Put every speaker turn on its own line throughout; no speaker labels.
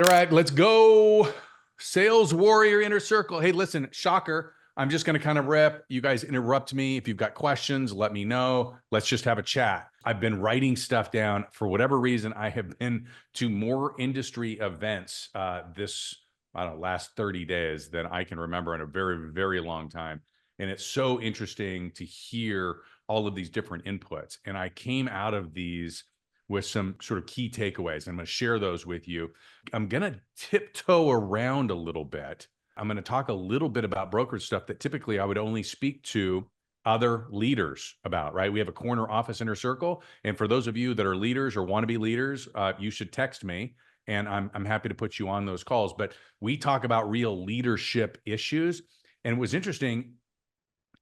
right, let's go. Sales Warrior Inner Circle. Hey, listen, shocker. I'm just going to kind of rip. You guys interrupt me. If you've got questions, let me know. Let's just have a chat. I've been writing stuff down. For whatever reason, I have been to more industry events I don't know, last 30 days than I can remember in a very, very long time. And it's so interesting to hear all of these different inputs. And I came out of these with some sort of key takeaways. I'm going to share those with you. I'm going to tiptoe around a little bit. I'm going to talk a little bit about brokerage stuff that typically I would only speak to other leaders about, right? We have a corner office inner circle. And for those of you that are leaders or want to be leaders, you should text me and I'm happy to put you on those calls. But we talk about real leadership issues. And what's interesting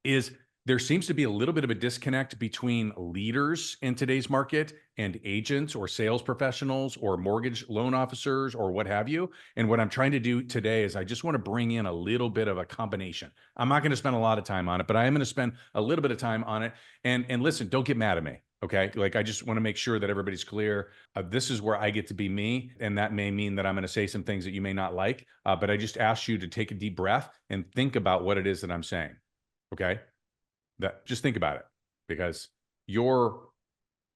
is there seems to be a little bit of a disconnect between leaders in today's market and agents or sales professionals or mortgage loan officers or what have you. And what I'm trying to do today is I just want to bring in a little bit of a combination. I'm not going to spend a lot of time on it, but I am going to spend a little bit of time on it. And listen, don't get mad at me. Okay. Like, I just want to make sure that everybody's clear. This is where I get to be me. And that may mean that I'm going to say some things that you may not like. But I just ask you to take a deep breath and think about what it is that I'm saying. Okay. Just think about it, because your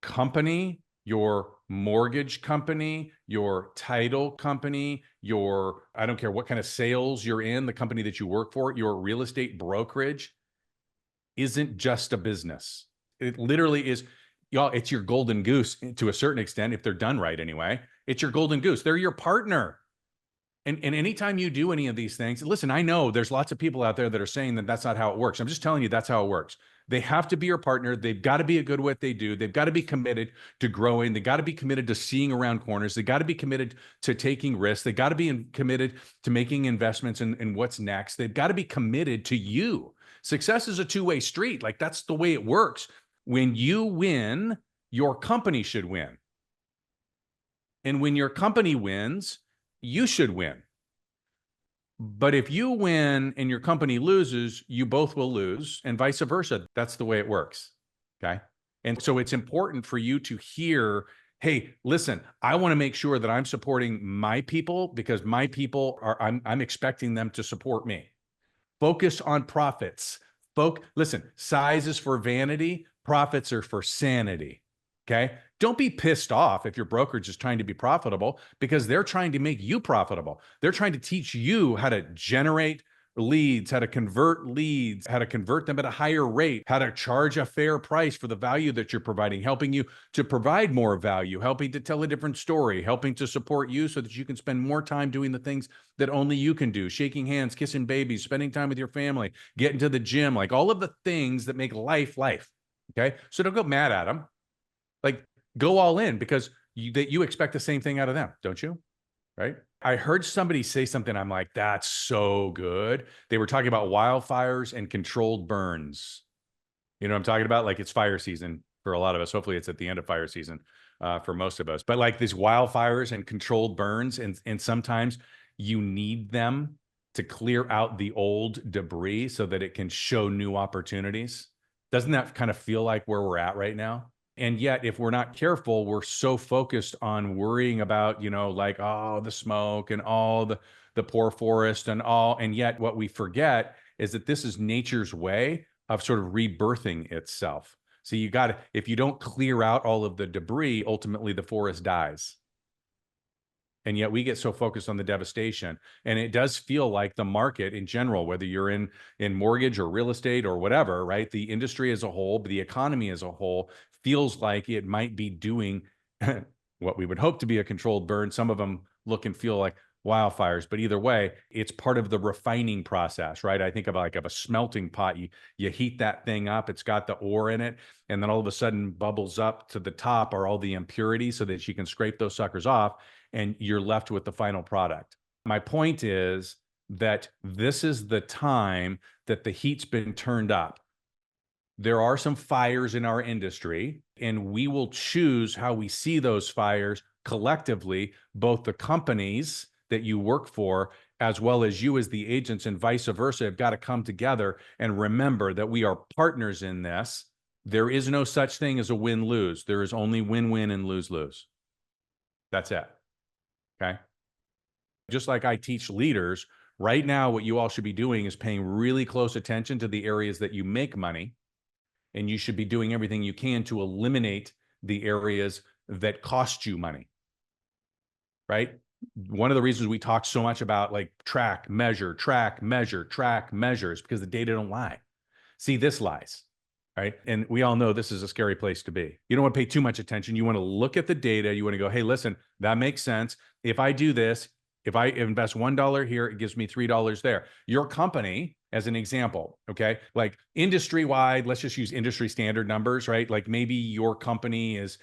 company, your mortgage company, your title company, I don't care what kind of sales you're in, the company that you work for, your real estate brokerage isn't just a business. It literally is, y'all, it's your golden goose to a certain extent, if they're done right anyway. It's your golden goose. They're your partner. And anytime you do any of these things, listen, I know there's lots of people out there that are saying that that's not how it works. I'm just telling you that's how it works. They have to be your partner. They've got to be good at what they do. They've got to be committed to growing. They got to be committed to seeing around corners. They got to be committed to taking risks. They got to be committed to making investments in what's next. They've got to be committed to you. Success is a two-way street. Like, that's the way it works. When you win, your company should win. And when your company wins, you should win. But if you win and your company loses, you both will lose, and vice versa. That's the way it works. Okay. And so it's important for you to hear, hey, listen, I want to make sure that I'm supporting my people, because my people I'm expecting them to support me. Focus on profits. Listen, size is for vanity, profits are for sanity. Okay. Don't be pissed off if your brokerage is trying to be profitable, because they're trying to make you profitable. They're trying to teach you how to generate leads, how to convert leads, how to convert them at a higher rate, how to charge a fair price for the value that you're providing, helping you to provide more value, helping to tell a different story, helping to support you so that you can spend more time doing the things that only you can do, shaking hands, kissing babies, spending time with your family, getting to the gym, like all of the things that make life. Okay. So don't go mad at them. Like, go all in, because you expect the same thing out of them, don't you? Right? I heard somebody say something. I'm like, that's so good. They were talking about wildfires and controlled burns. You know what I'm talking about? Like, it's fire season for a lot of us. Hopefully it's at the end of fire season for most of us. But like these wildfires and controlled burns, and sometimes you need them to clear out the old debris so that it can show new opportunities. Doesn't that kind of feel like where we're at right now? And yet, if we're not careful, we're so focused on worrying about, like, oh, the smoke and all the poor forest and yet what we forget is that this is nature's way of sort of rebirthing itself. So if you don't clear out all of the debris, ultimately the forest dies. And yet we get so focused on the devastation. And it does feel like the market in general, whether you're in mortgage or real estate or whatever, right? The industry as a whole, the economy as a whole, feels like it might be doing what we would hope to be a controlled burn. Some of them look and feel like wildfires, but either way, it's part of the refining process, right? I think of a smelting pot. You heat that thing up, it's got the ore in it, and then all of a sudden bubbles up to the top are all the impurities so that you can scrape those suckers off, and you're left with the final product. My point is that this is the time that the heat's been turned up. There are some fires in our industry, and we will choose how we see those fires collectively, both the companies that you work for, as well as you as the agents, and vice versa, have got to come together and remember that we are partners in this. There is no such thing as a win-lose. There is only win-win and lose-lose. That's it. Okay. just like I teach leaders, right now, what you all should be doing is paying really close attention to the areas that you make money. And you should be doing everything you can to eliminate the areas that cost you money, right? One of the reasons we talk so much about like track, measure, is because the data don't lie. See, this lies, right? And we all know this is a scary place to be. You don't want to pay too much attention. You want to look at the data. You want to go, hey, listen, that makes sense. If I do this, if I invest $1 here, it gives me $3 there. Your company, as an example, okay, like industry-wide, let's just use industry standard numbers, right? Like maybe your company is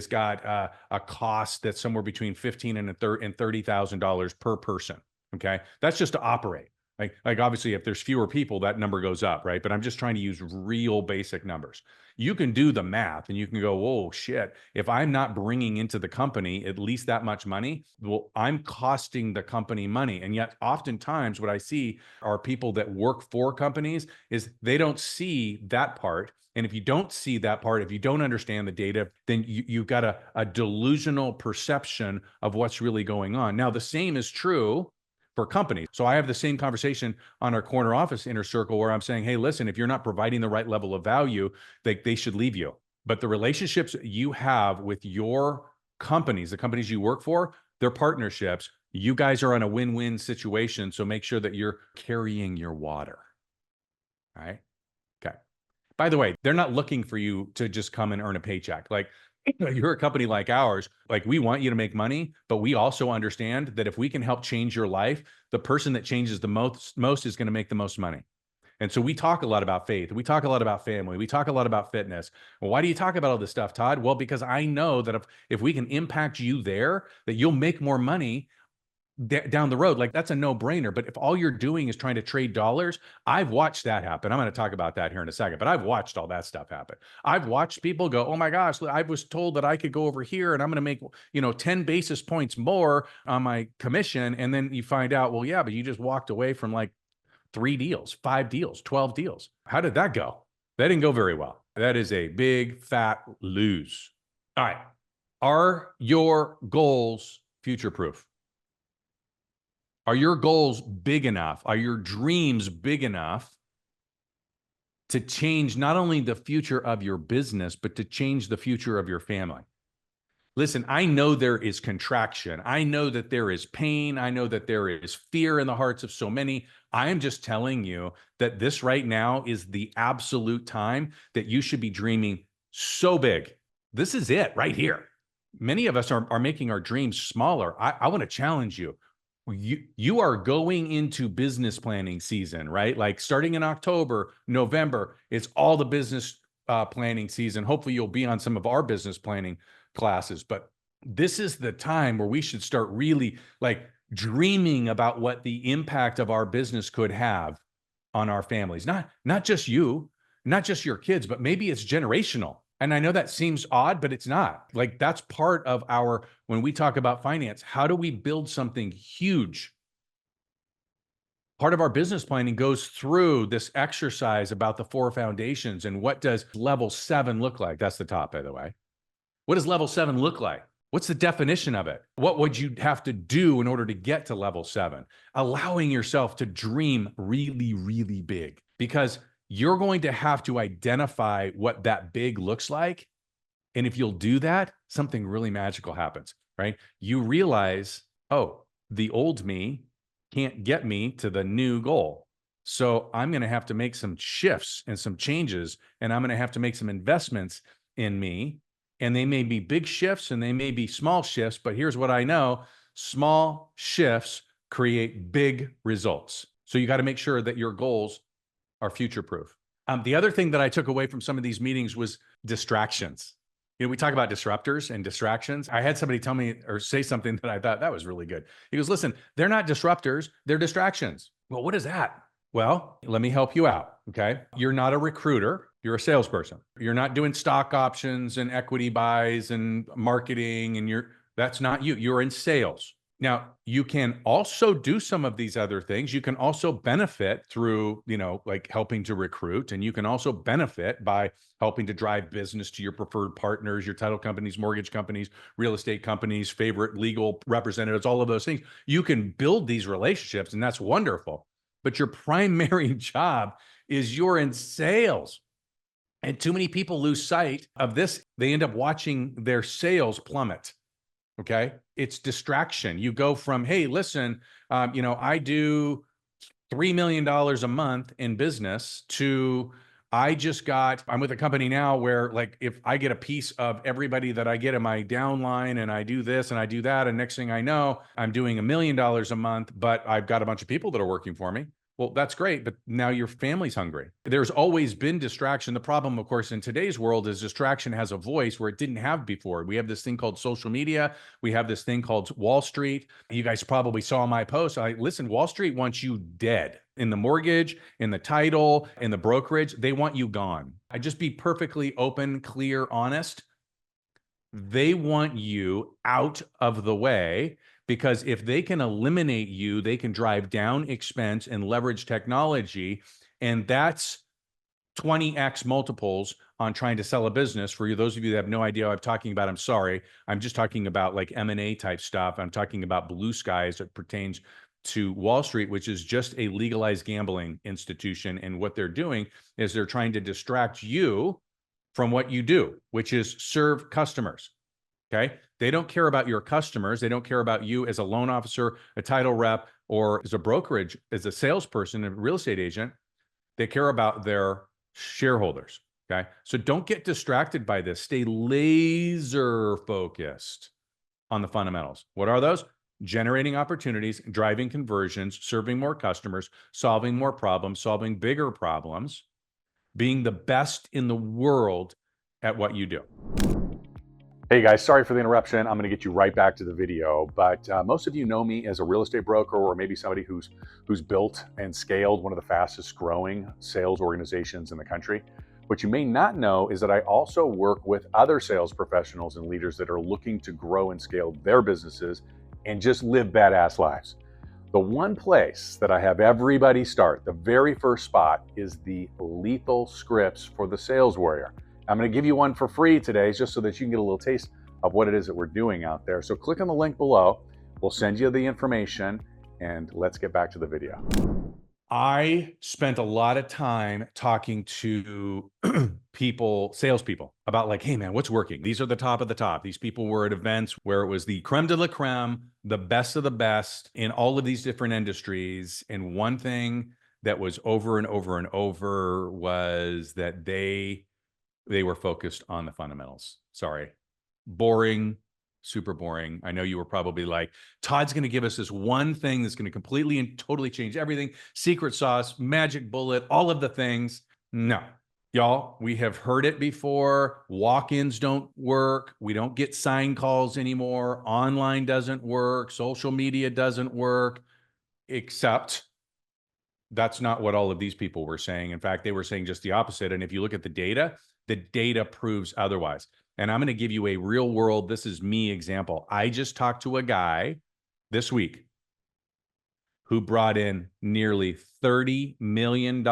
got a cost that's somewhere between $15,000 and $30,000 per person. Okay, that's just to operate. Like obviously, if there's fewer people, that number goes up, right? But I'm just trying to use real basic numbers. You can do the math and you can go, whoa, shit. If I'm not bringing into the company at least that much money, well, I'm costing the company money. And yet oftentimes what I see are people that work for companies is they don't see that part. And if you don't see that part, if you don't understand the data, then you've got a delusional perception of what's really going on. Now, the same is true for companies. So I have the same conversation on our corner office inner circle where I'm saying, hey, listen, if you're not providing the right level of value, they should leave you. But the relationships you have with your companies, the companies you work for, they're partnerships. You guys are on a win-win situation. So make sure that you're carrying your water. All right. Okay. By the way, they're not looking for you to just come and earn a paycheck. Like, you're a company like ours, like we want you to make money, but we also understand that if we can help change your life, the person that changes the most is going to make the most money. And so we talk a lot about faith. We talk a lot about family. We talk a lot about fitness. Well, why do you talk about all this stuff, Todd? Well, because I know that if we can impact you there, that you'll make more money down the road. Like that's a no-brainer. But if all you're doing is trying to trade dollars, I've watched that happen. I'm going to talk about that here in a second, but I've watched all that stuff happen. I've watched people go, oh my gosh, I was told that I could go over here and I'm going to make, 10 basis points more on my commission. And then you find out, well, yeah, but you just walked away from like 3 deals, 5 deals, 12 deals. How did that go? That didn't go very well. That is a big fat lose. All right. Are your goals future-proof? Are your goals big enough? Are your dreams big enough to change not only the future of your business, but to change the future of your family? Listen, I know there is contraction. I know that there is pain. I know that there is fear in the hearts of so many. I am just telling you that this right now is the absolute time that you should be dreaming so big. This is it right here. Many of us are making our dreams smaller. I want to challenge you. You are going into business planning season, right? Like starting in October, November, it's all the business planning season. Hopefully you'll be on some of our business planning classes, but this is the time where we should start really like dreaming about what the impact of our business could have on our families. Not just you, not just your kids, but maybe it's generational. And I know that seems odd, but it's not. Like that's part of when we talk about finance, how do we build something huge? Part of our business planning goes through this exercise about the 4 foundations and what does level 7 look like? That's the top, by the way. What does level 7 look like? What's the definition of it? What would you have to do in order to get to level 7? Allowing yourself to dream really, really big, because you're going to have to identify what that big looks like. And if you'll do that, something really magical happens, right? You realize, oh, the old me can't get me to the new goal. So I'm going to have to make some shifts and some changes, and I'm going to have to make some investments in me. And they may be big shifts and they may be small shifts, but here's what I know. Small shifts create big results. So you got to make sure that your goals are future-proof. The other thing that I took away from some of these meetings was distractions. We talk about disruptors and distractions. I had somebody tell me or say something that I thought that was really good. He goes, listen, they're not disruptors, they're distractions. Well, what is that? Well, let me help you out, okay? You're not a recruiter, you're a salesperson. You're not doing stock options and equity buys and marketing, and that's not you. You're in sales. Now, you can also do some of these other things. You can also benefit through, like helping to recruit, and you can also benefit by helping to drive business to your preferred partners, your title companies, mortgage companies, real estate companies, favorite legal representatives, all of those things. You can build these relationships, and that's wonderful. But your primary job is you're in sales. And too many people lose sight of this. They end up watching their sales plummet. Okay. It's distraction. You go from, hey, listen, I do $3 million a month in business to I'm with a company now where like, if I get a piece of everybody that I get in my downline and I do this and I do that, and next thing I know, I'm doing $1 million a month, but I've got a bunch of people that are working for me. Well, that's great, but now your family's hungry. There's always been distraction. The problem, of course, in today's world is distraction has a voice where it didn't have before. We have this thing called social media. We have this thing called Wall Street. You guys probably saw my post. Listen, Wall Street wants you dead. In the mortgage, in the title, in the brokerage, they want you gone. I just be perfectly open, clear, honest. They want you out of the way, because if they can eliminate you, they can drive down expense and leverage technology. And that's 20x multiples on trying to sell a business. For you, those of you that have no idea what I'm talking about, I'm sorry. I'm just talking about like M&A type stuff. I'm talking about blue skies that pertains to Wall Street, which is just a legalized gambling institution. And what they're doing is they're trying to distract you from what you do, which is serve customers. Okay. They don't care about your customers. They don't care about you as a loan officer, a title rep, or as a brokerage, as a salesperson, a real estate agent. They care about their shareholders. Okay. So don't get distracted by this. Stay laser focused on the fundamentals. What are those? Generating opportunities, driving conversions, serving more customers, solving more problems, solving bigger problems, being the best in the world at what you do. Hey guys, sorry for the interruption. I'm going to get you right back to the video, but most of you know me as a real estate broker, or maybe somebody who's built and scaled one of the fastest growing sales organizations in the country. What you may not know is that I also work with other sales professionals and leaders that are looking to grow and scale their businesses and just live badass lives. The one place that I have everybody start, the very first spot, is the lethal scripts for the sales warrior. I'm going to give you one for free today, just so that you can get a little taste of what it is that we're doing out there. So click on the link below. We'll send you the information, and let's get back to the video. I spent a lot of time talking to salespeople, about like, hey man, what's working? These are the top of the top. These people were at events where it was the creme de la creme, the best of the best in all of these different industries. And one thing that was over and over and over was that they were focused on the fundamentals. Sorry, boring, super boring. I know you were probably like, Todd's going to give us this one thing that's going to completely and totally change everything. Secret sauce, magic bullet, all of the things. No, y'all, we have heard it before. Walk-ins don't work. We don't get sign calls anymore. Online doesn't work. Social media doesn't work, except that's not what all of these people were saying. In fact, they were saying just the opposite. And if you look at the data proves otherwise. And I'm going to give you a real world, this is me example. I just talked to a guy this week who brought in nearly $30 million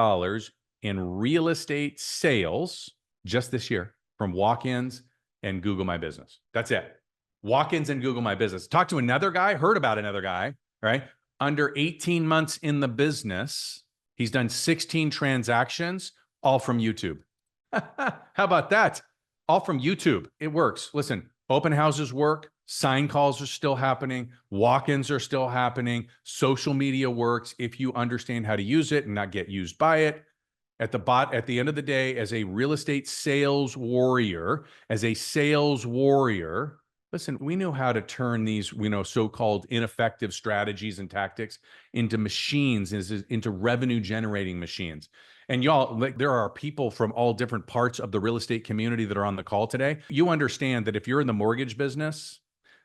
in real estate sales just this year from walk-ins and Google My Business. That's it. Walk-ins and Google My Business. Talked to another guy, heard about another guy, right? Under 18 months in the business, he's done 16 transactions, all from YouTube. How about that? All from YouTube. It works. Listen, open houses work. Sign calls are still happening. Walk-ins are still happening. Social media works if you understand how to use it and not get used by it. At the end of the day, as a real estate sales warrior, listen, we know how to turn these, so-called ineffective strategies and tactics into machines, into revenue generating machines. And y'all, there are people from all different parts of the real estate community that are on the call today. You understand that if you're in the mortgage business,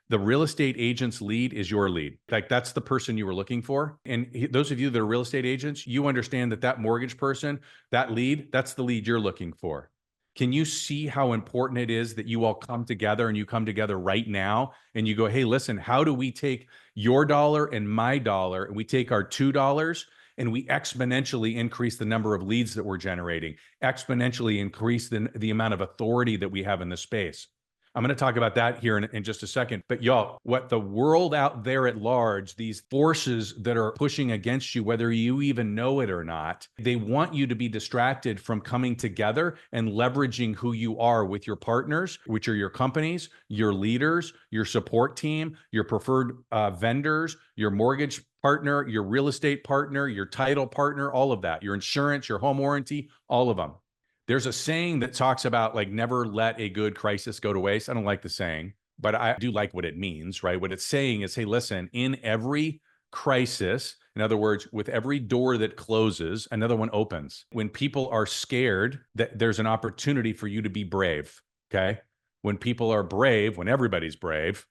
the real estate agent's lead is your lead. Like that's the person you were looking for. And those of you that are real estate agents, you understand that mortgage person, that lead, that's the lead you're looking for. Can you see how important it is that you all come together, and you come together right now and you go, hey, listen, how do we take your dollar and my dollar, and we take our $2 and we exponentially increase the number of leads that we're generating, exponentially increase the amount of authority that we have in the space? I'm going to talk about that here in just a second. But y'all, what the world out there at large, these forces that are pushing against you, whether you even know it or not, they want you to be distracted from coming together and leveraging who you are with your partners, which are your companies, your leaders, your support team, your preferred vendors, your mortgage partner, your real estate partner, your title partner, all of that, your insurance, your home warranty, all of them. There's a saying that talks about like never let a good crisis go to waste. I don't like the saying, but I do like what it means, right? What it's saying is, hey, listen, in every crisis, in other words, with every door that closes, another one opens. When people are scared, that there's an opportunity for you to be brave, okay? When people are brave, when everybody's brave,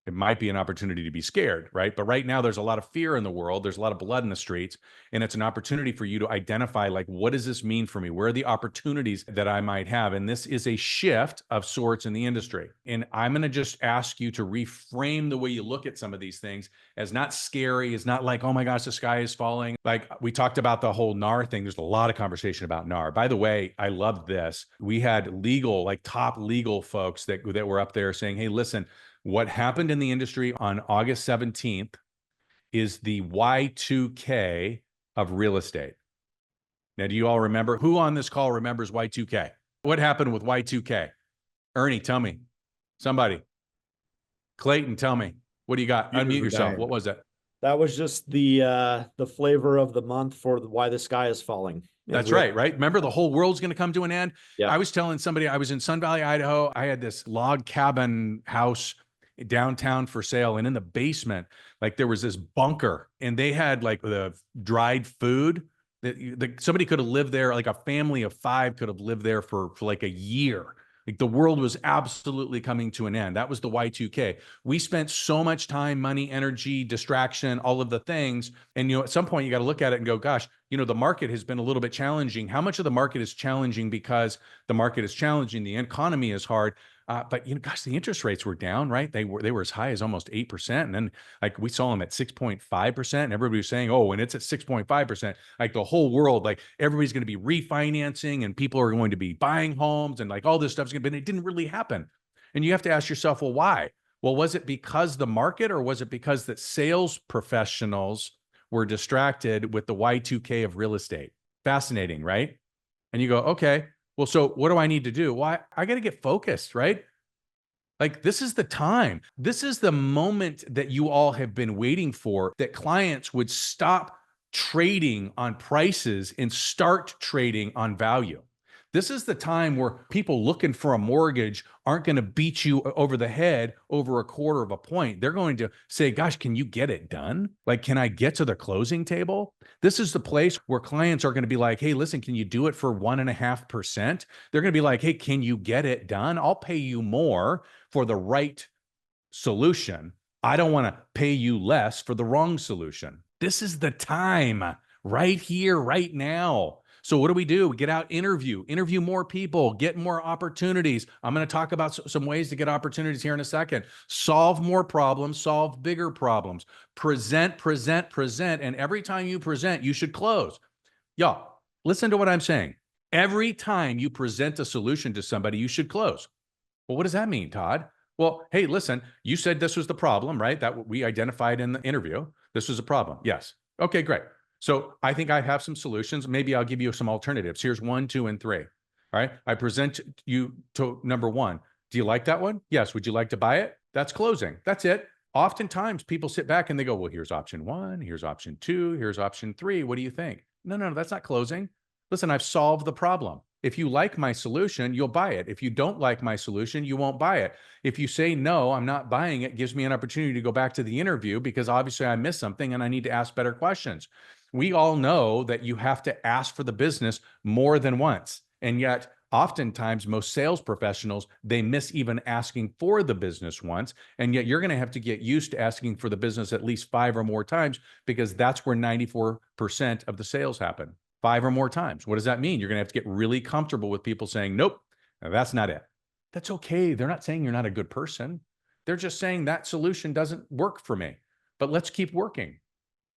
it might be an opportunity to be scared, right? But right now there's a lot of fear in the world. There's a lot of blood in the streets, and it's an opportunity for you to identify, like, what does this mean for me? Where are the opportunities that I might have? And this is a shift of sorts in the industry. And I'm going to just ask you to reframe the way you look at some of these things as not scary, as not like, oh my gosh, the sky is falling. Like we talked about the whole NAR thing. There's a lot of conversation about NAR. By the way, I loved this. We had legal, like top legal folks that were up there saying, hey, listen, what happened in the industry on August 17th is the Y2K of real estate. Now, do you all remember? Who on this call remembers Y2K? What happened with Y2K? Ernie, tell me. Somebody. Clayton, tell me. What do you got? Unmute yourself. What was that?
That was just the flavor of the month for why the sky is falling.
That's right. Remember, the whole world's going to come to an end.
Yeah.
I was telling somebody, I was in Sun Valley, Idaho. I had this log cabin house downtown for sale, and in the basement, like there was this bunker, and they had like the dried food that somebody could have lived there, like a family of 5 could have lived there for like a year. Like the world was absolutely coming to an end. That was the Y2K. We spent so much time, money, energy, distraction, all of the things. And, at some point you got to look at it and go, gosh, the market has been a little bit challenging. How much of the market is challenging because the market is challenging? The economy is hard. But gosh, the interest rates were down, right? They were as high as almost 8%. And then like we saw them at 6.5%. And everybody was saying, oh, when it's at 6.5%, like the whole world, like everybody's going to be refinancing and people are going to be buying homes and like all this stuff's going to be, it didn't really happen. And you have to ask yourself, well, why? Well, was it because the market, or was it because that sales professionals were distracted with the Y2K of real estate? Fascinating, right? And you go, okay, well, so what do I need to do? Well, I got to get focused, right? Like this is the time. This is the moment that you all have been waiting for, that clients would stop trading on prices and start trading on value. This is the time where people looking for a mortgage aren't going to beat you over the head over a quarter of a point. They're going to say, gosh, can you get it done? Like, can I get to the closing table? This is the place where clients are going to be like, hey, listen, can you do it for 1.5%? They're going to be like, hey, can you get it done? I'll pay you more for the right solution. I don't want to pay you less for the wrong solution. This is the time right here, right now. So what do? We get out, interview more people, get more opportunities. I'm going to talk about some ways to get opportunities here in a second. Solve more problems, solve bigger problems, present. And every time you present, you should close. Y'all, listen to what I'm saying. Every time you present a solution to somebody, you should close. Well, what does that mean, Todd? Well, hey, listen, you said this was the problem, right? That we identified in the interview. This was a problem. Yes. Okay, great. So I think I have some solutions. Maybe I'll give you some alternatives. Here's 1, 2, and 3. All right. I present you to number 1. Do you like that one? Yes. Would you like to buy it? That's closing. That's it. Oftentimes people sit back and they go, well, here's option 1, here's option 2, here's option 3. What do you think? No, that's not closing. Listen, I've solved the problem. If you like my solution, you'll buy it. If you don't like my solution, you won't buy it. If you say, no, I'm not buying it, gives me an opportunity to go back to the interview because obviously I missed something and I need to ask better questions. We all know that you have to ask for the business more than once. And yet, oftentimes, most sales professionals, they miss even asking for the business once. And yet you're going to have to get used to asking for the business at least 5 or more times, because that's where 94% of the sales happen. 5 or more times. What does that mean? You're going to have to get really comfortable with people saying, nope, Now, that's not it. That's okay. They're not saying you're not a good person. They're just saying that solution doesn't work for me, but let's keep working.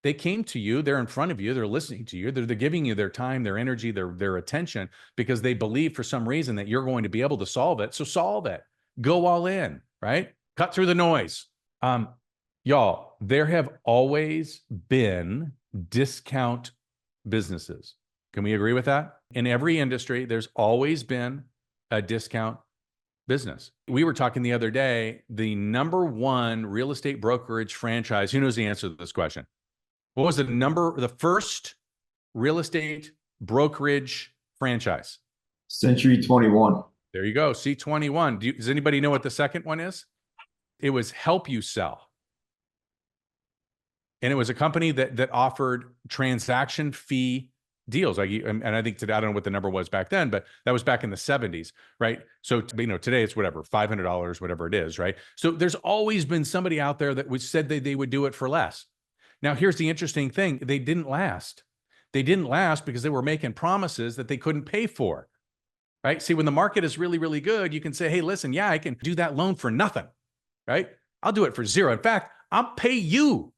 They came to you, they're in front of you, they're listening to you, they're giving you their time, their energy, their attention, because they believe for some reason that you're going to be able to solve it. So solve it. Go all in, right? Cut through the noise. Y'all, there have always been discount businesses. Can we agree with that? In every industry, there's always been a discount business. We were talking the other day, the #1 real estate brokerage franchise. Who knows the answer to this question? What was the first real estate brokerage franchise?
Century 21.
There you go. C21. Does anybody know what the second one is? It was Help You Sell. And it was a company that offered transaction fee deals. And I think today, I don't know what the number was back then, but that was back in the 70s, right? So, today it's whatever, $500, whatever it is, right? So there's always been somebody out there that said that they would do it for less. Now, here's the interesting thing. They didn't last. They didn't last because they were making promises that they couldn't pay for, right? See, when the market is really, really good, you can say, hey, listen, yeah, I can do that loan for nothing, right? I'll do it for zero. In fact, I'll pay you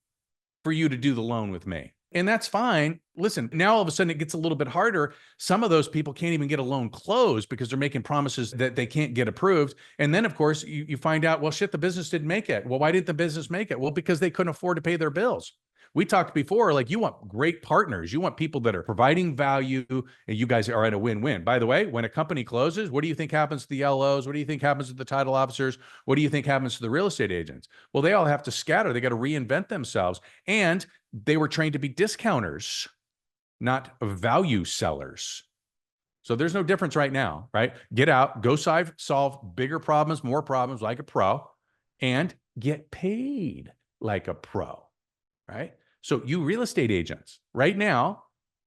for you to do the loan with me. And that's fine. Listen, now all of a sudden it gets a little bit harder. Some of those people can't even get a loan closed because they're making promises that they can't get approved. And then, of course, you find out, well, shit, the business didn't make it. Well, why didn't the business make it? Well, because they couldn't afford to pay their bills. We talked before, like, you want great partners. You want people that are providing value, and you guys are at a win-win. By the way, when a company closes, what do you think happens to the LOs? What do you think happens to the title officers? What do you think happens to the real estate agents? Well, they all have to scatter. They got to reinvent themselves. And they were trained to be discounters, not value sellers. So there's no difference right now, right? Get out, go solve bigger problems, more problems like a pro, and get paid like a pro, right? So you real estate agents, right now,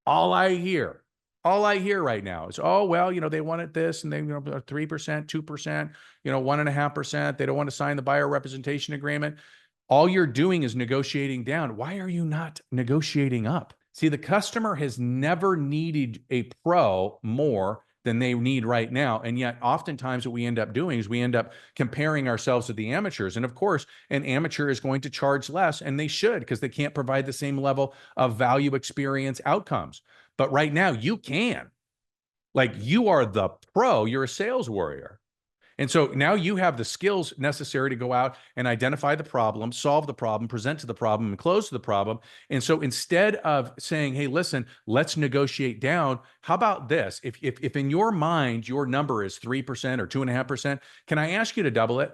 all I hear right now is, oh, well, they wanted this, and they, 3%, 2%, 1.5%. They don't want to sign the buyer representation agreement. All you're doing is negotiating down. Why are you not negotiating up? See, the customer has never needed a pro more than they need right now. And yet oftentimes what we end up doing is we end up comparing ourselves to the amateurs. And of course, an amateur is going to charge less, and they should, because they can't provide the same level of value, experience, outcomes. But right now you can. Like, you are the pro, you're a sales warrior. And so now you have the skills necessary to go out and identify the problem, solve the problem, present to the problem, and close to the problem. And so instead of saying, hey, listen, let's negotiate down, how about this? If in your mind, your number is 3% or 2.5%, can I ask you to double it?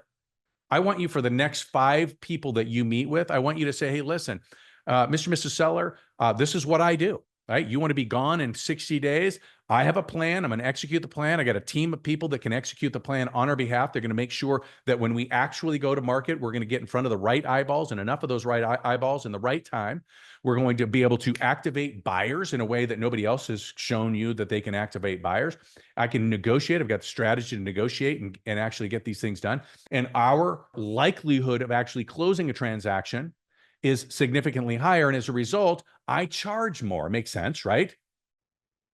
I want you, for the next 5 people that you meet with, I want you to say, hey, listen, Mr. and Mrs. Seller, this is what I do. Right? You want to be gone in 60 days? I have a plan. I'm going to execute the plan. I got a team of people that can execute the plan on our behalf. They're going to make sure that when we actually go to market, we're going to get in front of the right eyeballs, and enough of those right eyeballs in the right time. We're going to be able to activate buyers in a way that nobody else has shown you that they can activate buyers. I can negotiate. I've got the strategy to negotiate and actually get these things done. And our likelihood of actually closing a transaction is significantly higher. And as a result, I charge more. Makes sense, right?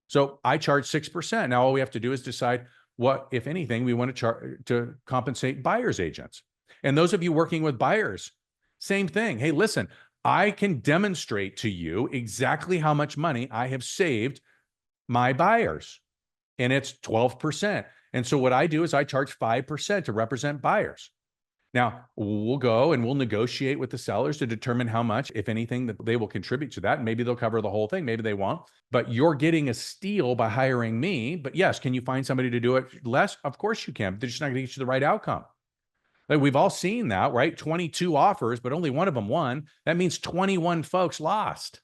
So I charge 6%. Now all we have to do is decide what, if anything, we want to charge to compensate buyers agents. And those of you working with buyers, same thing. Hey, listen, I can demonstrate to you exactly how much money I have saved my buyers. And it's 12%. And so what I do is I charge 5% to represent buyers. Now, we'll go and we'll negotiate with the sellers to determine how much, if anything, that they will contribute to that. And maybe they'll cover the whole thing. Maybe they won't. But you're getting a steal by hiring me. But yes, can you find somebody to do it less? Of course you can. But they're just not going to get you the right outcome. Like, we've all seen that, right? 22 offers, but only one of them won. That means 21 folks lost.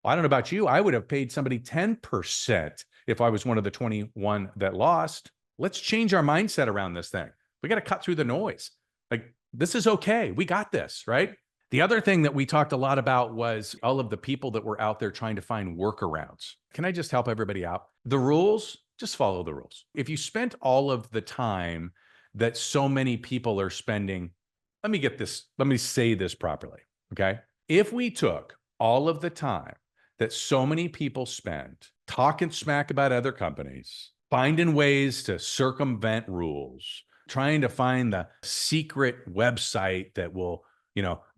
Well, I don't know about you. I would have paid somebody 10% if I was one of the 21 that lost. Let's change our mindset around this thing. We got to cut through the noise. Like, this is okay. We got this, right? The other thing that we talked a lot about was all of the people that were out there trying to find workarounds. Can I just help everybody out? The rules, just follow the rules. If you spent all of the time that so many people are spending, let me say this properly, okay? If we took all of the time that so many people spend talking smack about other companies, finding ways to circumvent rules, trying to find the secret website that will,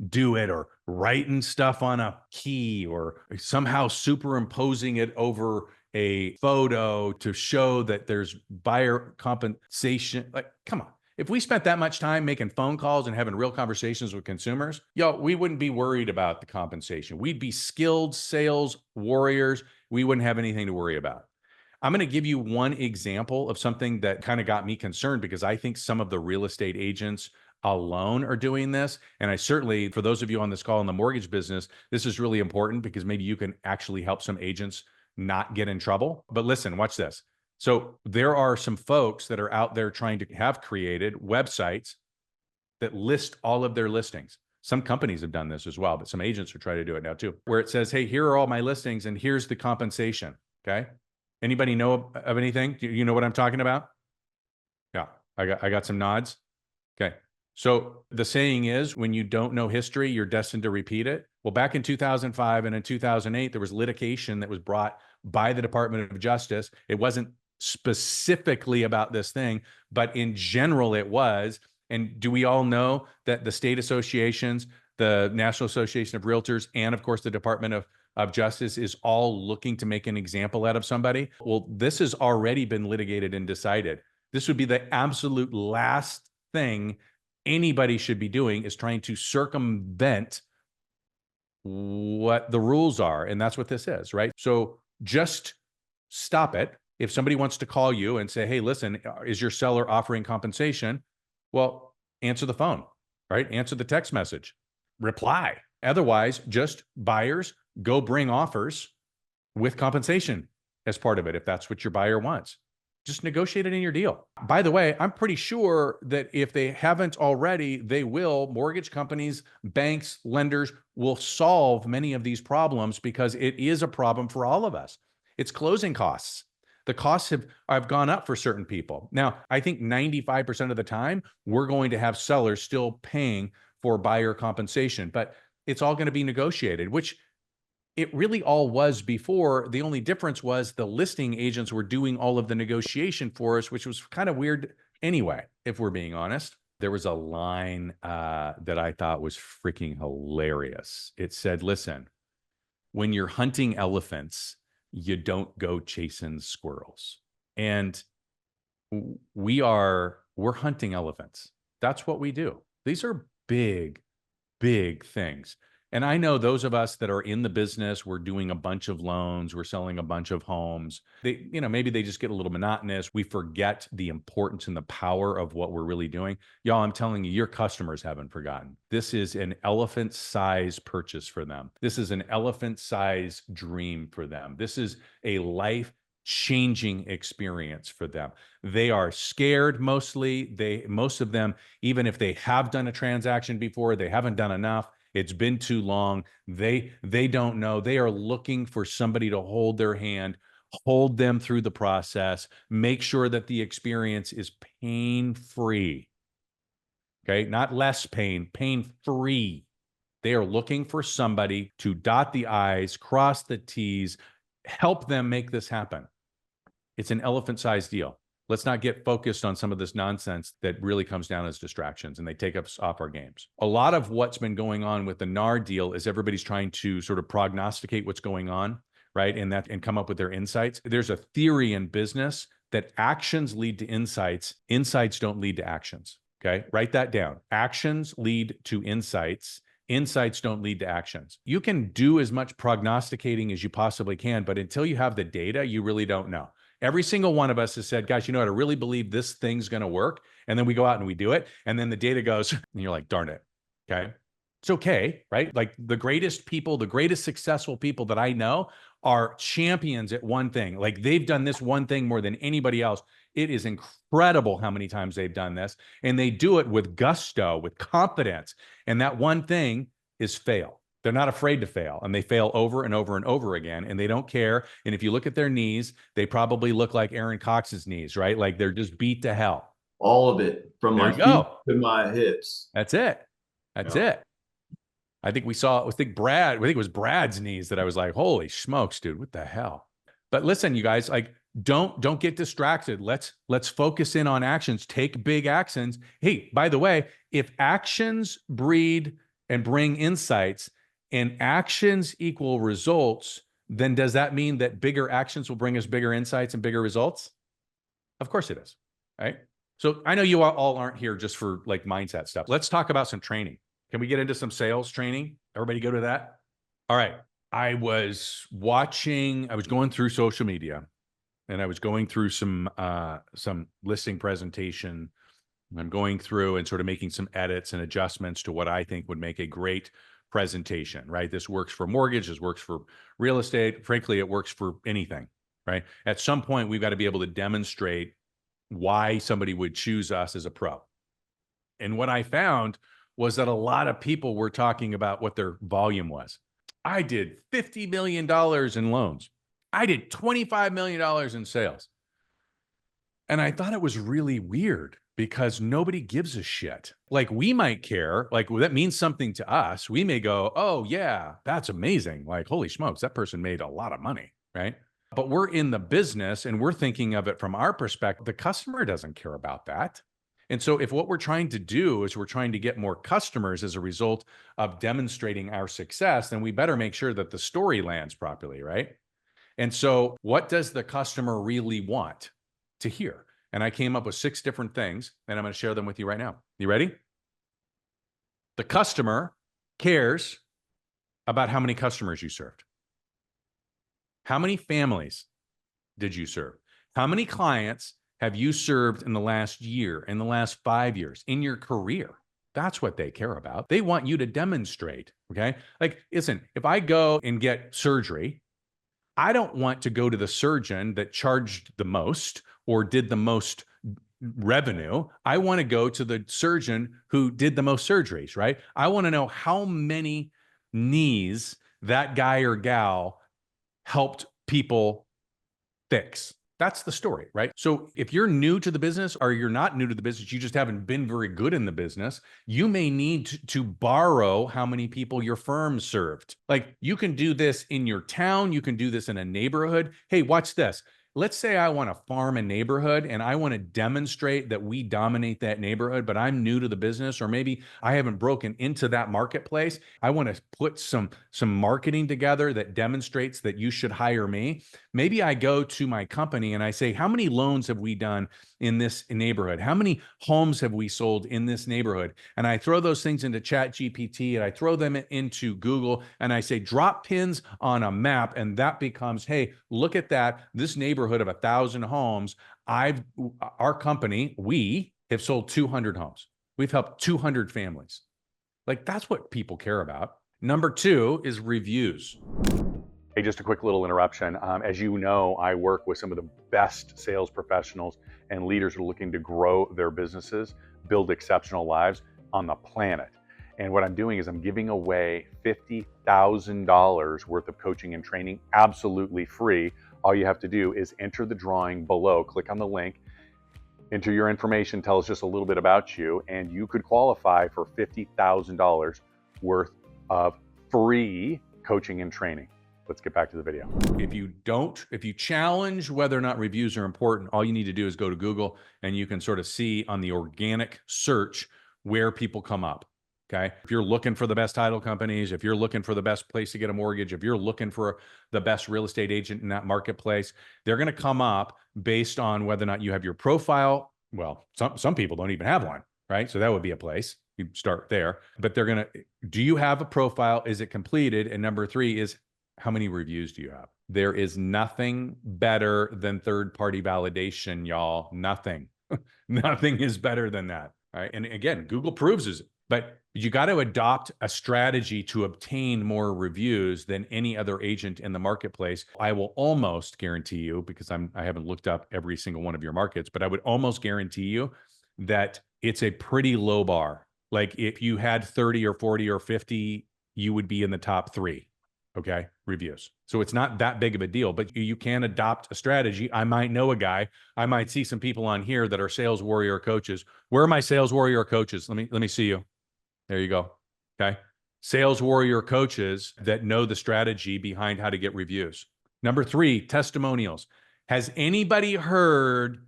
do it, or writing stuff on a key, or somehow superimposing it over a photo to show that there's buyer compensation. Like, come on. If we spent that much time making phone calls and having real conversations with consumers, we wouldn't be worried about the compensation. We'd be skilled sales warriors. We wouldn't have anything to worry about. I'm going to give you one example of something that kind of got me concerned, because I think some of the real estate agents alone are doing this. And I certainly, for those of you on this call in the mortgage business, this is really important, because maybe you can actually help some agents not get in trouble. But listen, watch this. So there are some folks that are out there trying to have created websites that list all of their listings. Some companies have done this as well, but some agents are trying to do it now too, where it says, hey, here are all my listings and here's the compensation. Okay. Anybody know of anything? Do you know what I'm talking about? Yeah, I got some nods. Okay. So the saying is, when you don't know history, you're destined to repeat it. Well, back in 2005 and in 2008, there was litigation that was brought by the Department of Justice. It wasn't specifically about this thing, but in general it was. And do we all know that the state associations, the National Association of Realtors, and of course the Department of Justice is all looking to make an example out of somebody? Well, this has already been litigated and decided. This would be the absolute last thing anybody should be doing, is trying to circumvent what the rules are. And that's what this is, right? So just stop it. If somebody wants to call you and say, hey, listen, is your seller offering compensation? Well, answer the phone, right? Answer the text message, reply. Otherwise, just buyers, go bring offers with compensation as part of it, if that's what your buyer wants. Just negotiate it in your deal. By the way, I'm pretty sure that if they haven't already, they will. Mortgage companies, banks, lenders will solve many of these problems, because it is a problem for all of us. It's closing costs. The costs have gone up for certain people. Now, I think 95% of the time, we're going to have sellers still paying for buyer compensation, but it's all going to be negotiated, which it really all was before. The only difference was the listing agents were doing all of the negotiation for us, which was kind of weird anyway, if we're being honest. There was a line that I thought was freaking hilarious. It said, listen, when you're hunting elephants, you don't go chasing squirrels. And we're hunting elephants. That's what we do. These are big, big things. And I know those of us that are in the business, we're doing a bunch of loans, we're selling a bunch of homes. Maybe they just get a little monotonous. We forget the importance and the power of what we're really doing. Y'all, I'm telling you, your customers haven't forgotten. This is an elephant-size purchase for them. This is an elephant-size dream for them. This is a life-changing experience for them. They are scared mostly. Most of them, even if they have done a transaction before, they haven't done enough. It's been too long. They don't know. They are looking for somebody to hold their hand, hold them through the process, make sure that the experience is pain-free. Okay, not less pain, pain-free. They are looking for somebody to dot the I's, cross the T's, help them make this happen. It's an elephant-sized deal. Let's not get focused on some of this nonsense that really comes down as distractions, and they take us off our games. A lot of what's been going on with the NAR deal is everybody's trying to sort of prognosticate what's going on, right? And come up with their insights. There's a theory in business that actions lead to insights. Insights don't lead to actions. Okay, write that down. Actions lead to insights. Insights don't lead to actions. You can do as much prognosticating as you possibly can, but until you have the data, you really don't know. Every single one of us has said, gosh, I really believe this thing's going to work. And then we go out and we do it. And then the data goes, and you're like, darn it. Okay. It's okay, right? Like the greatest people, the greatest successful people that I know are champions at one thing. Like they've done this one thing more than anybody else. It is incredible how many times they've done this. And they do it with gusto, with confidence. And that one thing is fail. They're not afraid to fail, and they fail over and over and over again, and they don't care. And if you look at their knees, they probably look like Aaron Cox's knees, right? Like they're just beat to hell.
All of it, from my feet to my hips.
That's it. That's it. I think it was Brad's knees that I was like, holy smokes, dude, what the hell? But listen, you guys, like Don't get distracted. Let's focus in on actions. Take big actions. Hey, by the way, if actions breed and bring insights and actions equal results, then does that mean that bigger actions will bring us bigger insights and bigger results? Of course it is, right? So I know you all aren't here just for like mindset stuff. Let's talk about some training. Can we get into some sales training? Everybody go to that? All right. I was going through social media and I was going through some listing presentation. I'm going through and sort of making some edits and adjustments to what I think would make a great presentation, right? This works for mortgage, this works for real estate. Frankly, it works for anything, right? At some point, we've got to be able to demonstrate why somebody would choose us as a pro. And what I found was that a lot of people were talking about what their volume was. I did $50 million in loans. I did $25 million in sales. And I thought it was really weird because nobody gives a shit. Like we might care, like that means something to us. We may go, oh yeah, that's amazing. Like, holy smokes, that person made a lot of money, right? But we're in the business and we're thinking of it from our perspective. The customer doesn't care about that. And so if what we're trying to do is we're trying to get more customers as a result of demonstrating our success, then we better make sure that the story lands properly, right? And so what does the customer really want to hear? And I came up with 6 different things, and I'm going to share them with you right now. You ready? The customer cares about how many customers you served. How many families did you serve? How many clients have you served in the last year, in the last 5 years, in your career? That's what they care about. They want you to demonstrate, okay? Like, listen, if I go and get surgery, I don't want to go to the surgeon that charged the most or did the most revenue. I want to go to the surgeon who did the most surgeries, right? I want to know how many knees that guy or gal helped people fix. That's the story, right? So if you're new to the business or you're not new to the business, you just haven't been very good in the business, you may need to borrow how many people your firm served. Like you can do this in your town. You can do this in a neighborhood. Hey, watch this. Let's say I want to farm a neighborhood and I want to demonstrate that we dominate that neighborhood, but I'm new to the business, or maybe I haven't broken into that marketplace. I want to put some marketing together that demonstrates that you should hire me. Maybe I go to my company and I say, how many loans have we done in this neighborhood? How many homes have we sold in this neighborhood? And I throw those things into ChatGPT and I throw them into Google and I say, drop pins on a map. And that becomes, hey, look at that. This neighborhood of 1,000 homes, our company, we have sold 200 homes. We've helped 200 families. Like that's what people care about. Number 2 is reviews. Hey, just a quick little interruption. As you know, I work with some of the best sales professionals and leaders who are looking to grow their businesses, build exceptional lives on the planet. And what I'm doing is I'm giving away $50,000 worth of coaching and training absolutely free. All you have to do is enter the drawing below, click on the link, enter your information, tell us just a little bit about you, and you could qualify for $50,000 worth of free coaching and training. Let's get back to the video. If you challenge whether or not reviews are important, all you need to do is go to Google and you can sort of see on the organic search where people come up. Okay. If you're looking for the best title companies, if you're looking for the best place to get a mortgage, if you're looking for the best real estate agent in that marketplace, they're going to come up based on whether or not you have your profile. Well, some people don't even have one, right? So that would be a place. You start there, but do you have a profile? Is it completed? And number 3 is, how many reviews do you have? There is nothing better than third-party validation, y'all. Nothing. Nothing is better than that. All right. And again, Google proves it. But you got to adopt a strategy to obtain more reviews than any other agent in the marketplace. I will almost guarantee you, because I haven't looked up every single one of your markets, but I would almost guarantee you that it's a pretty low bar. Like if you had 30 or 40 or 50, you would be in the top 3. Okay, reviews. So it's not that big of a deal, but you can adopt a strategy. I might know a guy. I might see some people on here that are sales warrior coaches. Where are my sales warrior coaches? Let me see you. There you go. Okay. Sales warrior coaches that know the strategy behind how to get reviews. Number 3, testimonials. Has anybody heard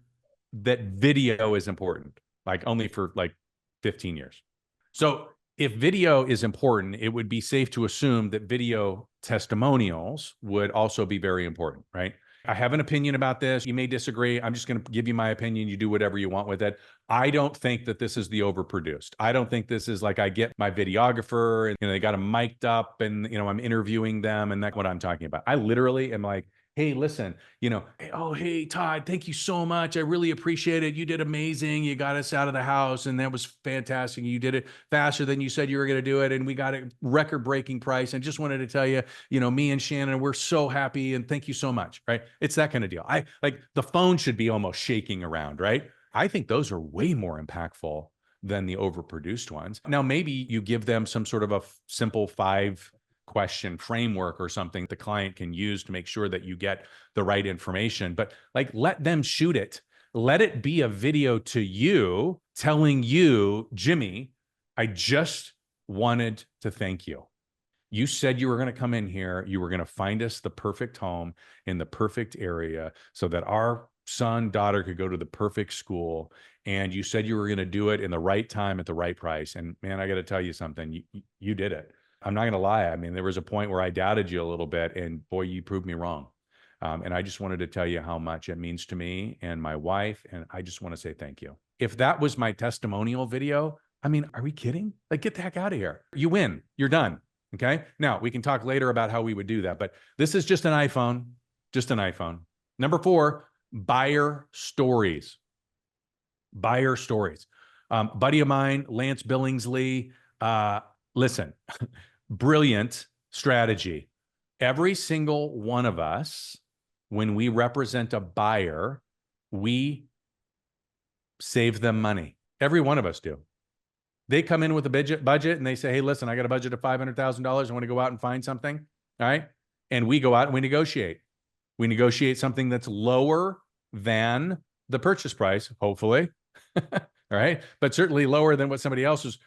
that video is important? Like only for like 15 years. So if video is important, it would be safe to assume that video testimonials would also be very important, right? I have an opinion about this. You may disagree. I'm just going to give you my opinion. You do whatever you want with it. I don't think that this is the overproduced. I don't think this is like I get my videographer and they got them mic'd up and I'm interviewing them and that's what I'm talking about. I literally am like, hey, listen, oh, hey, Todd, thank you so much. I really appreciate it. You did amazing. You got us out of the house and that was fantastic. You did it faster than you said you were going to do it. And we got a record-breaking price. And just wanted to tell you, me and Shannon, we're so happy and thank you so much, right? It's that kind of deal. I like the phone should be almost shaking around, right? I think those are way more impactful than the overproduced ones. Now, maybe you give them some sort of a simple 5-question framework or something the client can use to make sure that you get the right information, but like let them shoot it. Let it be a video to you telling you, Jimmy, I just wanted to thank you. You said you were going to come in here. You were going to find us the perfect home in the perfect area so that our son, daughter could go to the perfect school. And you said you were going to do it in the right time at the right price. And man, I got to tell you something. You did it. I'm not going to lie. I mean, there was a point where I doubted you a little bit and boy, you proved me wrong. And I just wanted to tell you how much it means to me and my wife. And I just want to say thank you. If that was my testimonial video, I mean, are we kidding? Like, get the heck out of here. You win. You're done. Okay. Now we can talk later about how we would do that, but this is just an iPhone, Number 4, buyer stories. Buyer stories. Buddy of mine, Lance Billingsley, listen, brilliant strategy. Every single one of us, when we represent a buyer, we save them money. Every one of us do. They come in with a budget and they say, hey, listen, I got a budget of $500,000. I want to go out and find something. All right. And we go out and we negotiate. We negotiate something that's lower than the purchase price, hopefully. All right. But certainly lower than what somebody else is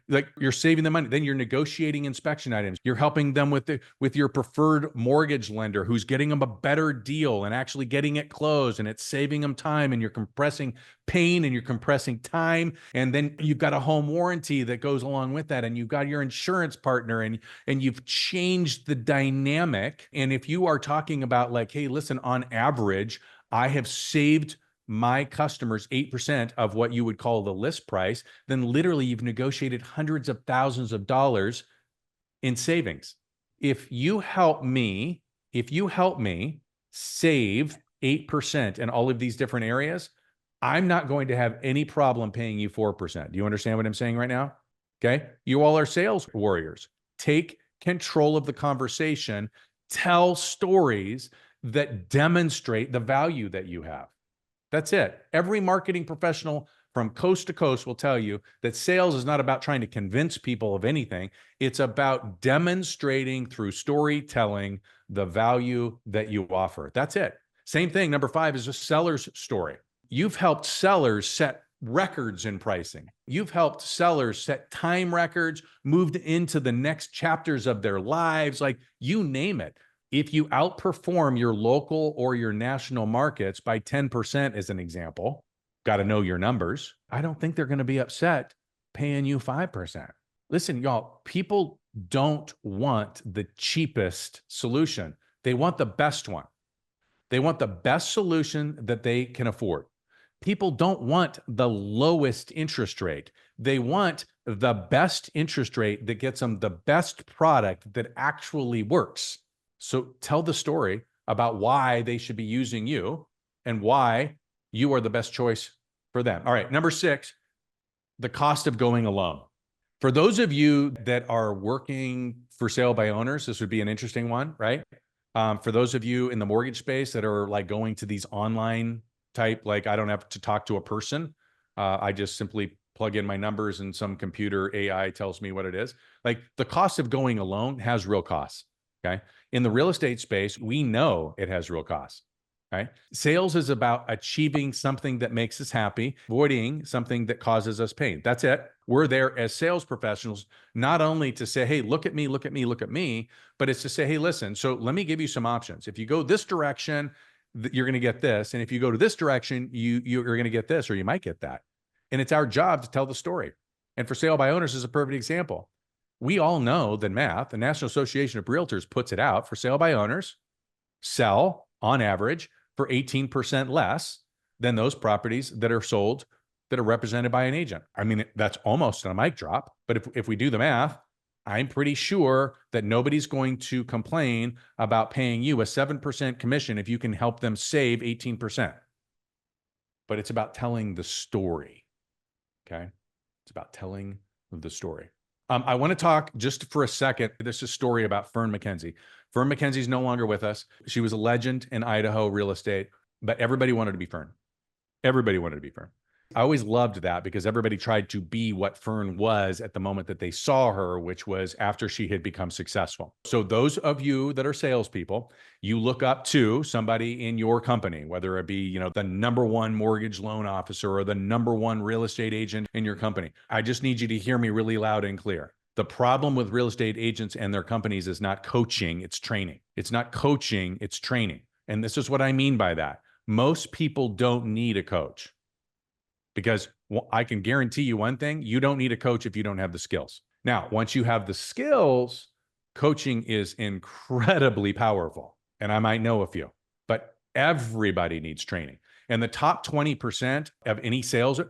like. You're saving the money. Then you're negotiating inspection items. You're helping them with your preferred mortgage lender who's getting them a better deal and actually getting it closed, and it's saving them time, and you're compressing pain and you're compressing time. And then you've got a home warranty that goes along with that. And you've got your insurance partner and you've changed the dynamic. And if you are talking about like, hey, listen, on average, I have saved my customers 8% of what you would call the list price, then literally you've negotiated hundreds of thousands of dollars in savings. If you help me save 8% in all of these different areas, I'm not going to have any problem paying you 4%. Do you understand what I'm saying right now? Okay. You all are sales warriors. Take control of the conversation. Tell stories that demonstrate the value that you have. That's it. Every marketing professional from coast to coast will tell you that sales is not about trying to convince people of anything. It's about demonstrating through storytelling the value that you offer. That's it. Same thing. Number 5 is a seller's story. You've helped sellers set records in pricing. You've helped sellers set time records, moved into the next chapters of their lives, like you name it. If you outperform your local or your national markets by 10%, as an example, got to know your numbers. I don't think they're going to be upset paying you 5%. Listen, y'all, people don't want the cheapest solution. They want the best one. They want the best solution that they can afford. People don't want the lowest interest rate. They want the best interest rate that gets them the best product that actually works. So tell the story about why they should be using you and why you are the best choice for them. All right. Number 6, the cost of going alone. For those of you that are working for sale by owners, this would be an interesting one, right? For those of you in the mortgage space that are like going to these online type, like I don't have to talk to a person. I just simply plug in my numbers and some computer AI tells me what it is. Like the cost of going alone has real costs. Okay. In the real estate space, we know it has real costs. Right? Sales is about achieving something that makes us happy, avoiding something that causes us pain. That's it. We're there as sales professionals, not only to say, hey, look at me, look at me, look at me, but it's to say, hey, listen, so let me give you some options. If you go this direction, you're going to get this. And if you go to this direction, you're going to get this, or you might get that. And it's our job to tell the story. And for sale by owners is a perfect example. We all know the math. The National Association of Realtors puts it out. For sale by owners, sell on average for 18% less than those properties that are sold that are represented by an agent. I mean, that's almost a mic drop. But if we do the math, I'm pretty sure that nobody's going to complain about paying you a 7% commission if you can help them save 18%. But it's about telling the story. Okay? It's about telling the story. I want to talk just for a second. This is a story about Fern McKenzie. Fern McKenzie's no longer with us. She was a legend in Idaho real estate, but everybody wanted to be Fern. Everybody wanted to be Fern. I always loved that because everybody tried to be what Fern was at the moment that they saw her, which was after she had become successful. So those of you that are salespeople, you look up to somebody in your company, whether it be, the #1 mortgage loan officer or the #1 real estate agent in your company. I just need you to hear me really loud and clear. The problem with real estate agents and their companies is not coaching, it's training. It's not coaching, it's training. And this is what I mean by that. Most people don't need a coach. Because I can guarantee you one thing, you don't need a coach if you don't have the skills. Now, once you have the skills, coaching is incredibly powerful. And I might know a few, but everybody needs training. And the top 20% of any sales,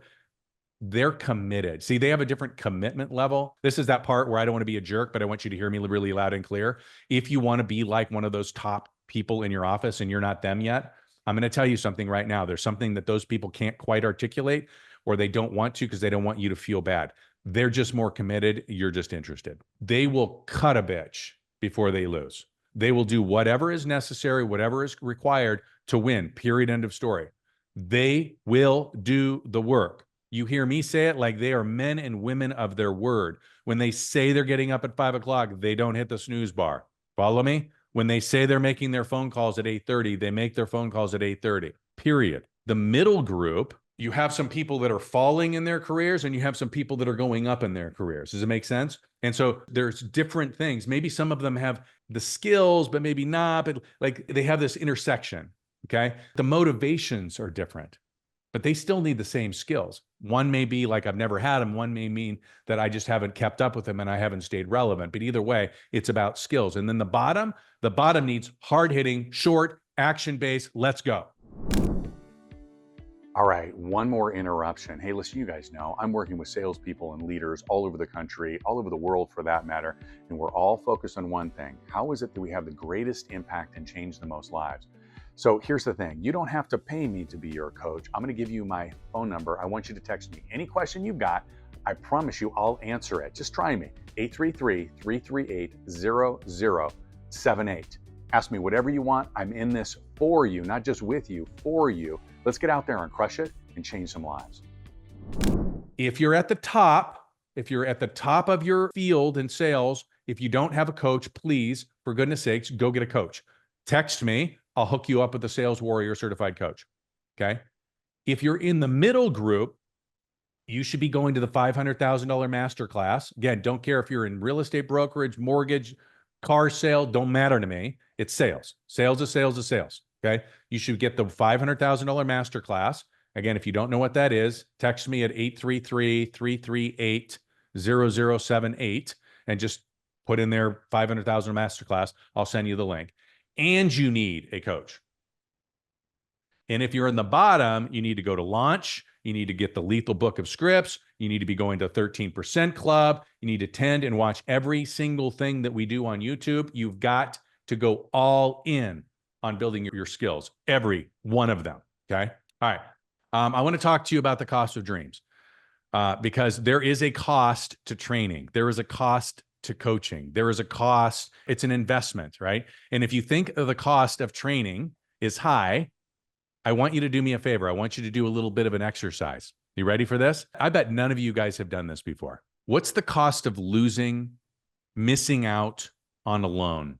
they're committed. See, they have a different commitment level. This is that part where I don't want to be a jerk, but I want you to hear me really loud and clear. If you want to be like one of those top people in your office and you're not them yet, I'm going to tell you something right now. There's something that those people can't quite articulate, or they don't want to because they don't want you to feel bad. They're just more committed. You're just interested. They will cut a bitch before they lose. They will do whatever is necessary, whatever is required to win, period, end of story. They will do the work. You hear me say it like they are men and women of their word. When they say they're getting up at 5 o'clock, they don't hit the snooze bar. Follow me? When they say they're making their phone calls at 8:30, they make their phone calls at 8:30, period. The middle group, you have some people that are falling in their careers and you have some people that are going up in their careers. Does it make sense? And so there's different things. Maybe some of them have the skills, but maybe not, but like they have this intersection, okay? The motivations are different, but they still need the same skills. One may be like, I've never had them. One may mean that I just haven't kept up with them and I haven't stayed relevant. But either way, it's about skills. And then the bottom needs hard-hitting, short, action-based, let's go. All right, one more interruption. Hey, listen, you guys know I'm working with salespeople and leaders all over the country, all over the world for that matter, and we're all focused on one thing. How is it that we have the greatest impact and change the most lives? So here's the thing. You don't have to pay me to be your coach. I'm going to give you my phone number. I want you to text me any question you've got. I promise you I'll answer it. Just try me. 833-338-0078. Ask me whatever you want. I'm in this for you, not just with you, for you. Let's get out there and crush it and change some lives. If you're at the top of your field in sales, if you don't have a coach, please, for goodness sakes, go get a coach. Text me. I'll hook you up with a Sales Warrior certified coach. Okay. If you're in the middle group, you should be going to the $500,000 masterclass. Again, don't care if you're in real estate brokerage, mortgage, car sale, don't matter to me. It's sales. Sales is sales is sales. Okay. You should get the $500,000 masterclass. Again, if you don't know what that is, text me at 833-338-0078 and just put in there $500,000 masterclass. I'll send you the link. And you need a coach. And if you're in the bottom, you need to go to launch. You need to get the Lethal Book of Scripts. You need to be going to 13% Club. You need to attend and watch every single thing that we do on YouTube. You've got to go all in on building your skills, every one of them. Okay. All right. I want to talk to you about the cost of dreams because there is a cost to training. There is a cost to coaching. There is a cost. It's an investment, right? And if you think of the cost of training is high, I want you to do me a favor. I want you to do a little bit of an exercise. You ready for this? I bet none of you guys have done this before. What's the cost of missing out on a loan,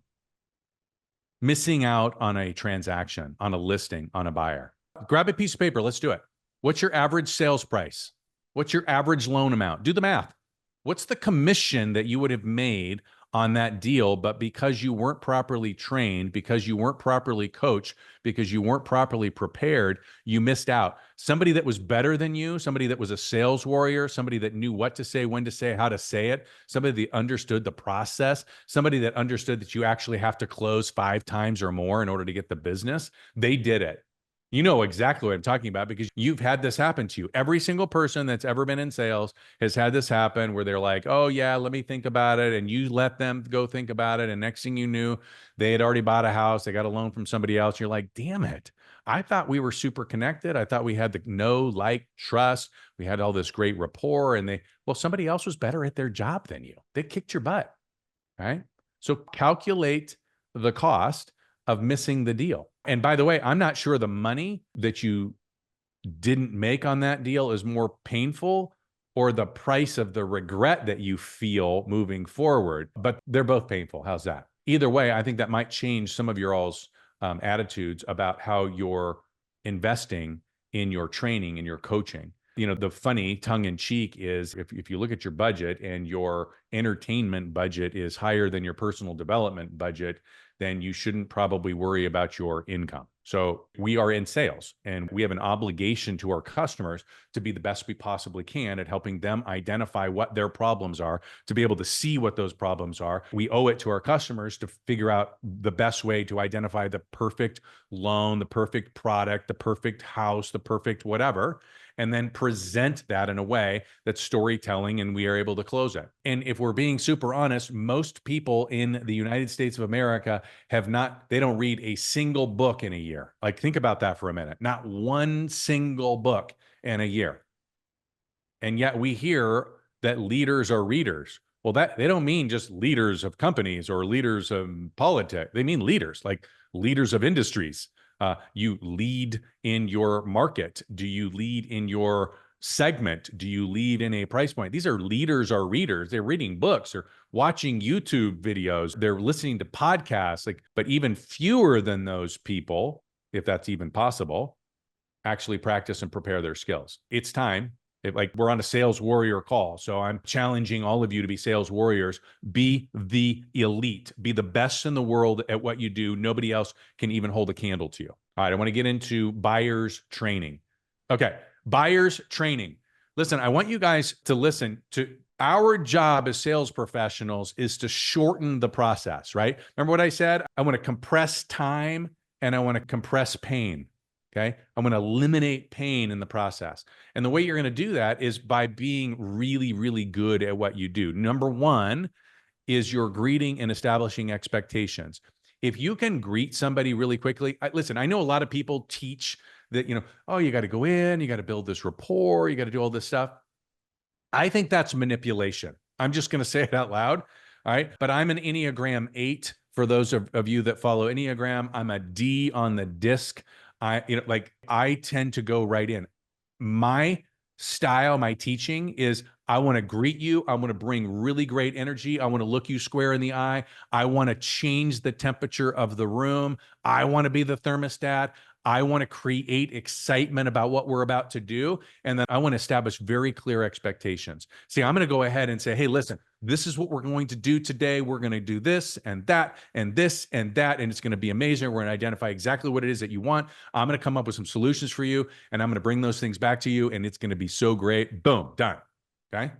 missing out on a transaction, on a listing, on a buyer? Grab a piece of paper. Let's do it. What's your average sales price? What's your average loan amount? Do the math. What's the commission that you would have made on that deal, but because you weren't properly trained, because you weren't properly coached, because you weren't properly prepared, you missed out. Somebody that was better than you, somebody that was a sales warrior, somebody that knew what to say, when to say, how to say it, somebody that understood the process, somebody that understood that you actually have to close 5 times or more in order to get the business, they did it. You know exactly what I'm talking about because you've had this happen to you. Every single person that's ever been in sales has had this happen where they're like, oh yeah, let me think about it. And you let them go think about it. And next thing you knew, they had already bought a house. They got a loan from somebody else. You're like, damn it. I thought we were super connected. I thought we had the know, like, trust. We had all this great rapport. And somebody else was better at their job than you. They kicked your butt, right? So calculate the cost of missing the deal. And by the way, I'm not sure the money that you didn't make on that deal is more painful or the price of the regret that you feel moving forward, but they're both painful. How's that? Either way, I think that might change some of your all's attitudes about how you're investing in your training and your coaching. You know, the funny tongue in cheek is if you look at your budget and your entertainment budget is higher than your personal development budget, then you shouldn't probably worry about your income. So we are in sales and we have an obligation to our customers to be the best we possibly can at helping them identify what their problems are, to be able to see what those problems are. We owe it to our customers to figure out the best way to identify the perfect loan, the perfect product, the perfect house, the perfect whatever, and then present that in a way that's storytelling and we are able to close it. And if we're being super honest, most people in the United States of America they don't read a single book in a year. Like, think about that for a minute. Not one single book in a year. And yet we hear that leaders are readers. Well, that they don't mean just leaders of companies or leaders of politics. They mean leaders, like leaders of industries. You lead in your market. Do you lead in your segment? Do you lead in a price point? These are leaders are readers. They're reading books or watching YouTube videos. They're listening to podcasts. But even fewer than those people, if that's even possible, actually practice and prepare their skills. It's time. We're on a sales warrior call. So I'm challenging all of you to be sales warriors. Be the elite. Be the best in the world at what you do. Nobody else can even hold a candle to you. All right, I want to get into buyers training. Okay, buyers training. Listen, I want you guys to listen to our job as sales professionals is to shorten the process, right? Remember what I said? I want to compress time and I want to compress pain. Okay. I'm going to eliminate pain in the process. And the way you're going to do that is by being really, really good at what you do. Number one is your greeting and establishing expectations. If you can greet somebody really quickly, listen, I know a lot of people teach that, oh, you got to go in, you got to build this rapport, you got to do all this stuff. I think that's manipulation. I'm just going to say it out loud. All right. But I'm an Enneagram 8 for those of you that follow Enneagram. I'm a D on the disc. I tend to go right in. My style, my teaching is I want to greet you. I want to bring really great energy. I want to look you square in the eye. I want to change the temperature of the room. I want to be the thermostat. I want to create excitement about what we're about to do. And then I want to establish very clear expectations. See, I'm going to go ahead and say, hey, listen, this is what we're going to do today. We're going to do this and that and this and that. And it's going to be amazing. We're going to identify exactly what it is that you want. I'm going to come up with some solutions for you. And I'm going to bring those things back to you. And it's going to be so great. Boom, done. Okay.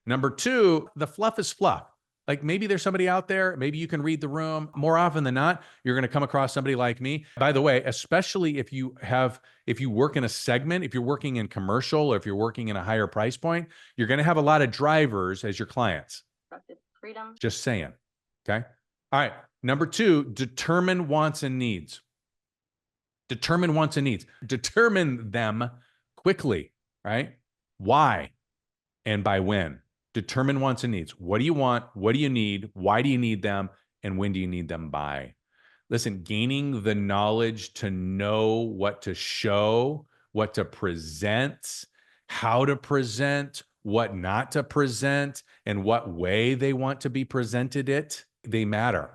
Number two, the fluff is fluff. Like maybe there's somebody out there, maybe you can read the room. More often than not, you're going to come across somebody like me. By the way, especially if you work in a segment, if you're working in commercial or if you're working in a higher price point, you're going to have a lot of drivers as your clients.
Freedom.
Just saying. Okay. All right. Number two, determine wants and needs. Determine wants and needs. Determine them quickly, right? Why and by when. Determine wants and needs. What do you want? What do you need? Why do you need them? And when do you need them by? Listen, gaining the knowledge to know what to show, what to present, how to present, what not to present, and what way they want to be presented they matter,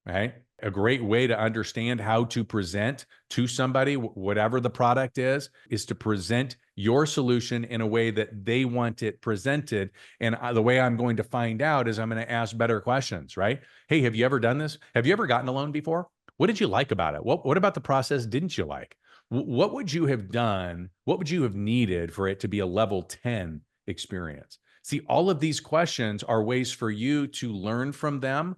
right? A great way to understand how to present to somebody, whatever the product is to present your solution in a way that they want it presented. And the way I'm going to find out is I'm going to ask better questions, right? Hey, have you ever done this? Have you ever gotten a loan before? What did you like about it? What about the process didn't you like? What would you have done? What would you have needed for it to be a level 10 experience? See, all of these questions are ways for you to learn from them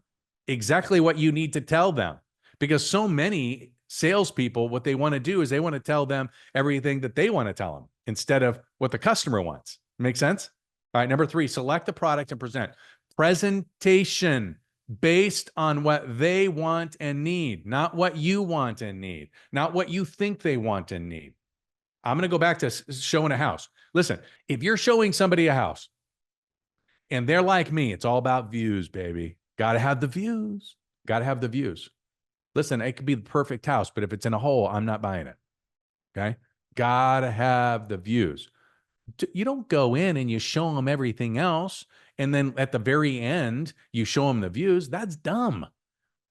exactly what you need to tell them. Because so many salespeople, what they want to do is they want to tell them everything that they want to tell them instead of what the customer wants. Make sense? All right, number 3, select the product and present. Presentation based on what they want and need, not what you want and need, not what you think they want and need. I'm going to go back to showing a house. Listen, if you're showing somebody a house and they're like me, it's all about views, baby. Got to have the views. Got to have the views. Listen, it could be the perfect house, but if it's in a hole, I'm not buying it. Okay? Got to have the views. You don't go in and you show them everything else, and then at the very end, you show them the views. That's dumb.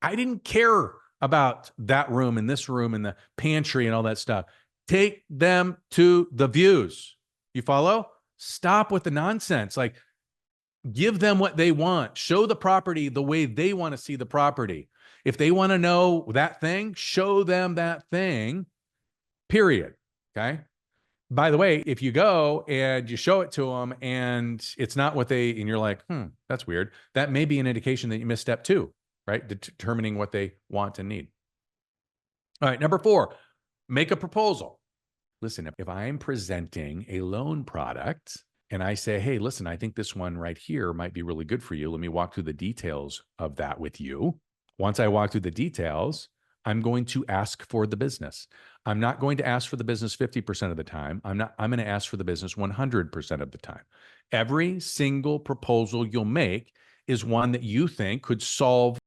I didn't care about that room and this room and the pantry and all that stuff. Take them to the views. You follow? Stop with the nonsense. Like, give them what they want. Show the property the way they want to see the property. If they want to know that thing, show them that thing, period. Okay? By the way, if you go and you show it to them and it's not what and you're like, that's weird, that may be an indication that you missed step 2, right? Determining what they want and need. All right, number 4, make a proposal. Listen, if I'm presenting a loan product and I say, hey, listen, I think this one right here might be really good for you. Let me walk through the details of that with you. Once I walk through the details, I'm going to ask for the business. I'm not going to ask for the business 50% of the time. I'm going to ask for the business 100% of the time. Every single proposal you'll make is one that you think could solve